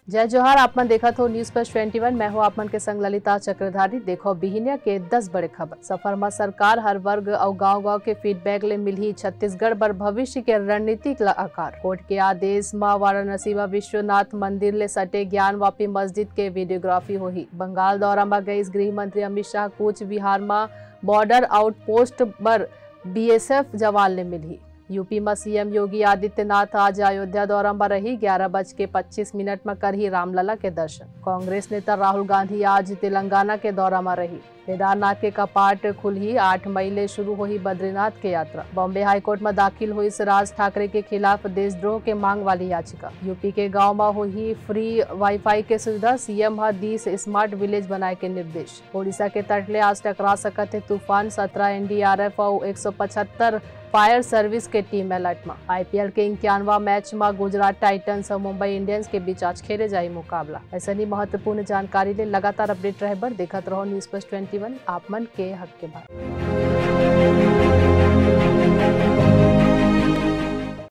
जय जोहार। आप मन देखा थो न्यूज प्लस 21। मैं हूँ आप मन के संग ललिता चक्रधारी। देखो बिहिनिया के 10 बड़े खबर। सफर में सरकार हर वर्ग और गांव-गांव के फीडबैक ले मिली छत्तीसगढ़ बर भविष्य के रणनीतिक आकार। कोर्ट के आदेश में वाराणसी में विश्वनाथ मंदिर ले सटे ज्ञानवापी मस्जिद के वीडियोग्राफी हुई। बंगाल दौरा में गई गृह मंत्री अमित शाह कूच बिहार में बॉर्डर आउटपोस्ट पर BSF जवान ले मिली। यूपी में सीएम योगी आदित्यनाथ आज अयोध्या दौरा में रही। 11:25 में करही रामलला के दर्शन। कांग्रेस नेता राहुल गांधी आज तेलंगाना के दौरा में रही। केदारनाथ के कपाट खुलही। 8 मई ले शुरू हुई बद्रीनाथ के यात्रा। बॉम्बे हाईकोर्ट में दाखिल हुई राज ठाकरे के खिलाफ देशद्रोह के मांग वाली याचिका। यूपी के गांव में हुई फ्री वाईफाई के सुविधा। सीएम हर 20 स्मार्ट विलेज बनाए के निर्देश। ओडिशा के तट ले आज टकरा सकत है तूफान। 17 NDRF और 175 फायर सर्विस के टीम अलर्ट में। IPL के 51वां मैच में गुजरात टाइटंस और मुंबई इंडियंस के बीच आज खेले जाए मुकाबला। ऐसा ही महत्वपूर्ण जानकारी ले लगातार अपडेट रहे बर देखत रहो न्यूज प्लस 21 आप मन के हक के बाद।